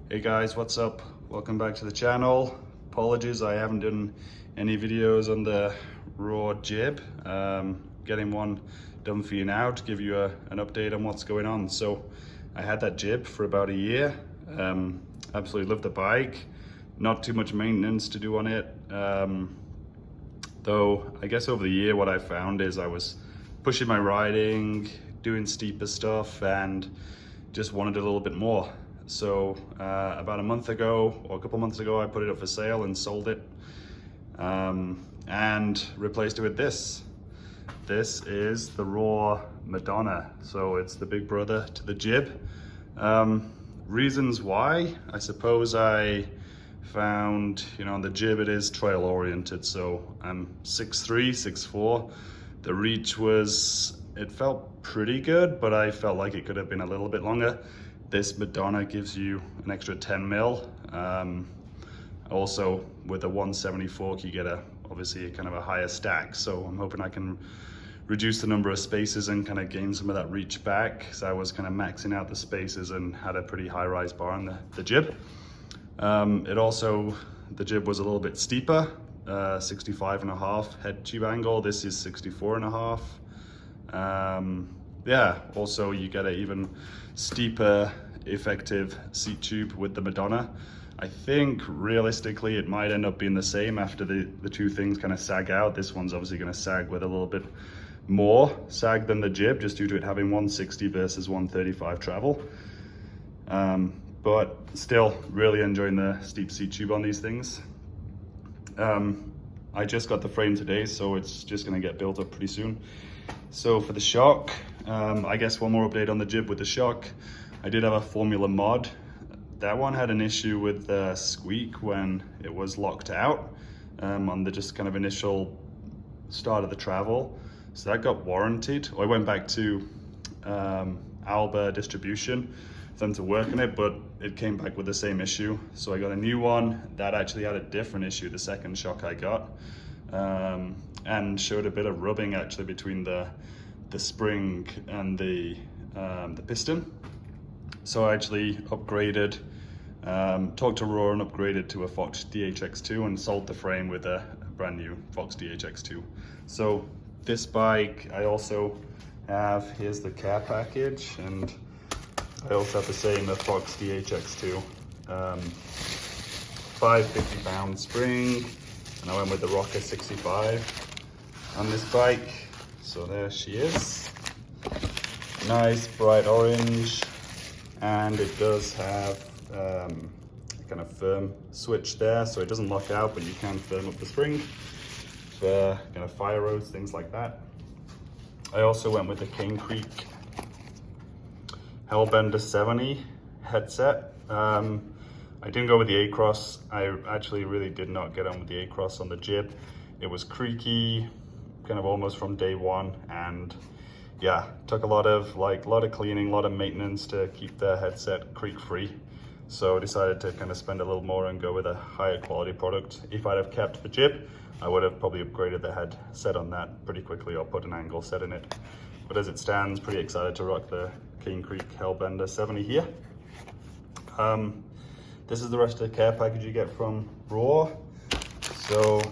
Hey guys, what's up? Welcome back to the channel. Apologies, I haven't done any videos on the RAAW Jibb. Getting one done for you now to give you an update on what's going on. So I had that Jibb for about a year. Absolutely loved the bike. Not too much maintenance to do on it. Though I guess over the year what I found is I was pushing my riding, doing steeper stuff, and just wanted a little bit more. So about a month ago or a couple months ago, I put it up for sale and sold it, and replaced it with this. This is the RAAW Madonna. So it's the big brother to the Jibb. Reasons why, I suppose I found, on the Jibb it is trail oriented. So I'm 6'3", 6'4". The reach it felt pretty good, but I felt like it could have been a little bit longer. This Madonna gives you an extra 10 mil. Also with a 170 fork, you get obviously kind of a higher stack. So I'm hoping I can reduce the number of spaces and kind of gain some of that reach back. So I was kind of maxing out the spaces and had a pretty high rise bar on the Jibb. The Jibb was a little bit steeper, 65.5 head tube angle. This is 64.5. Yeah, also you get an even steeper effective seat tube with the Madonna. I think realistically it might end up being the same after the two things kind of sag out. This one's obviously going to sag with a little bit more sag than the Jibb, just due to it having 160 versus 135 travel. But still really enjoying the steep seat tube on these things. I just got the frame today, so it's just going to get built up pretty soon. So for the shock, I guess one more update on the Jibb with the shock. I did have a formula mod. That one had an issue with the squeak when it was locked out on the just kind of initial start of the travel. So that got warranted. I went back to Alba distribution for them to work on it, but it came back with the same issue. So I got a new one that actually had a different issue, the second shock I got, and showed a bit of rubbing actually between the spring and the piston. So I actually upgraded, talked to RAAW and upgraded to a Fox DHX2 and sold the frame with a brand new Fox DHX2. So this bike, I also have, here's the care package, and I also have the same, the Fox DHX2. 550 pound spring, and I went with the Rocker 65 on this bike. So there she is. Nice bright orange, and it does have kind of firm switch there, so it doesn't lock out, but you can firm up the spring for kind of fire roads, things like that. I also went with the Cane Creek Hellbender 70 headset. I didn't go with the A-Cross. I actually really did not get on with the A-Cross on the Jibb. It was creaky, kind of almost from day one, and yeah, took a lot of cleaning, a lot of maintenance to keep the headset creak free. So I decided to kind of spend a little more and go with a higher quality product. If I'd have kept the Jibb, I would have probably upgraded the headset on that pretty quickly or put an angle set in it. But as it stands, pretty excited to rock the Cane Creek Hellbender 70 here. This is the rest of the care package you get from RAAW. So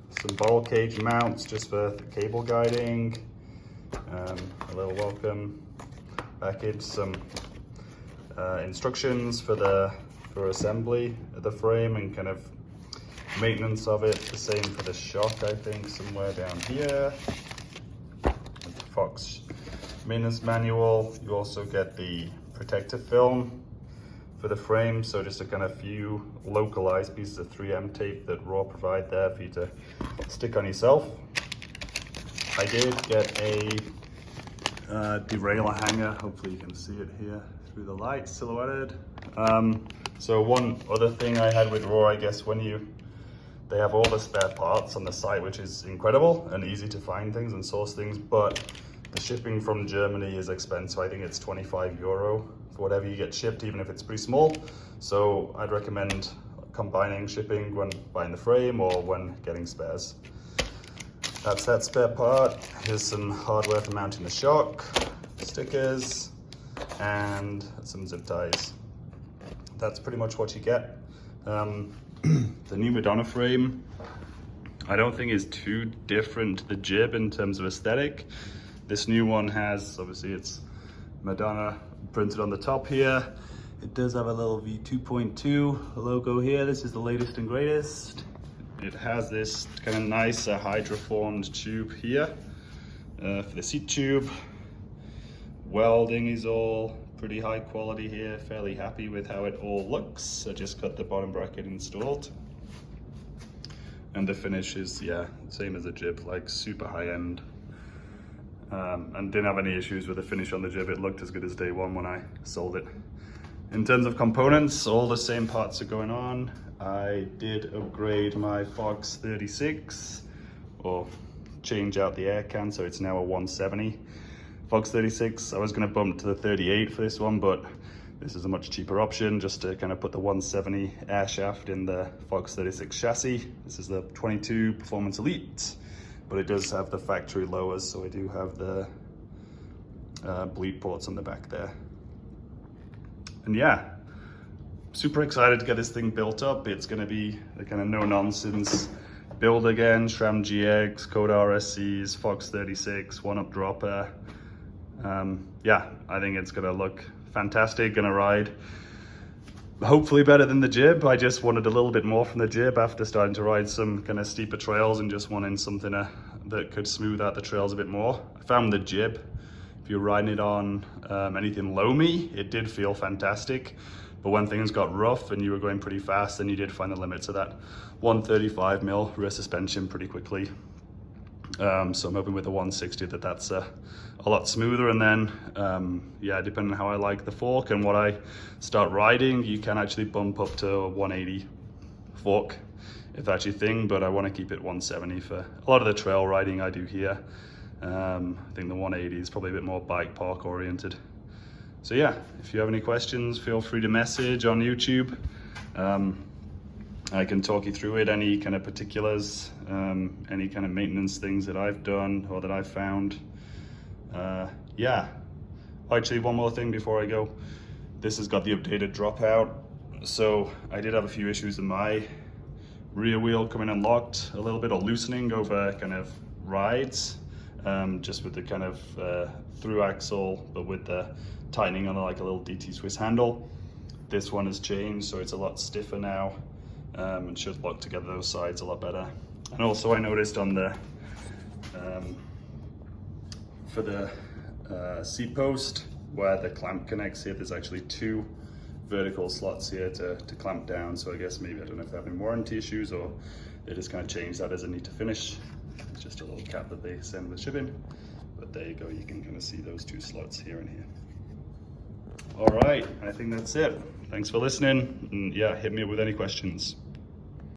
some ball cage mounts just for the cable guiding, a little welcome package, some instructions for assembly of the frame and kind of maintenance of it. The same for the shock, I think, somewhere down here. Fox maintenance manual. You also get the protective film for the frame, so just a kind of few localized pieces of 3M tape that RAAW provide there for you to stick on yourself. I did get a derailleur hanger. Hopefully you can see it here through the light, silhouetted. So one other thing I had with RAAW, I guess, they have all the spare parts on the site, which is incredible and easy to find things and source things, but the shipping from Germany is expensive. I think it's 25 euro for whatever you get shipped, even if it's pretty small. So I'd recommend combining shipping when buying the frame or when getting spares. That's that spare part. Here's some hardware for mounting the shock, stickers, and some zip ties. that's pretty much what you get. The new Madonna frame, I don't think is too different to the Jibb in terms of aesthetic. This new one has, obviously it's Madonna printed on the top here. It does have a little V2.2 logo here. This is the latest and greatest. It has this kind of nice hydroformed tube here for the seat tube. Welding is all pretty high quality here. Fairly happy with how it all looks. I just got the bottom bracket installed. And the finish is, yeah, same as the Jibb, like super high end. And didn't have any issues with the finish on the Jibb. It looked as good as day one when I sold it. In terms of components, all the same parts are going on. I did upgrade my Fox 36, or change out the air can, so it's now a 170. Fox 36, I was gonna bump to the 38 for this one, but this is a much cheaper option, just to kind of put the 170 air shaft in the Fox 36 chassis. This is the 22 Performance Elite, but it does have the factory lowers, so I do have the bleed ports on the back there. And yeah, super excited to get this thing built up. It's gonna be the kind of no-nonsense build again, SRAM GX, Code RSCs, Fox 36, one-up dropper. Yeah, I think it's gonna look fantastic, gonna ride hopefully better than the Jibb. I just wanted a little bit more from the Jibb after starting to ride some kind of steeper trails and just wanting something that could smooth out the trails a bit more. I found the Jibb, if you're riding it on anything loamy, it did feel fantastic. But when things got rough and you were going pretty fast, then you did find the limits of that 135mm rear suspension pretty quickly. So I'm hoping with the 160 that's a lot smoother. And then, yeah, depending on how I like the fork and what I start riding, you can actually bump up to a 180 fork if that's your thing, but I want to keep it 170 for a lot of the trail riding I do here. I think the 180 is probably a bit more bike park oriented. So yeah, if you have any questions, feel free to message on YouTube. I can talk you through it, any kind of particulars, any kind of maintenance things that I've done or that I've found. Yeah, actually one more thing before I go. This has got the updated dropout. So I did have a few issues in my rear wheel coming unlocked a little bit, or loosening over kind of rides, just with the kind of through axle, but with the tightening on like a little DT Swiss handle. This one has changed, so it's a lot stiffer now, and should lock together those sides a lot better. And also I noticed on the for the seat post where the clamp connects here, there's actually two vertical slots here to clamp down. So I guess maybe, I don't know if they're having warranty issues or they just kind of changed that as a need to finish. It's just a little cap that they send with shipping. But there you go, you can kind of see those two slots here and here. All right, I think that's it. Thanks for listening. And yeah, hit me up with any questions.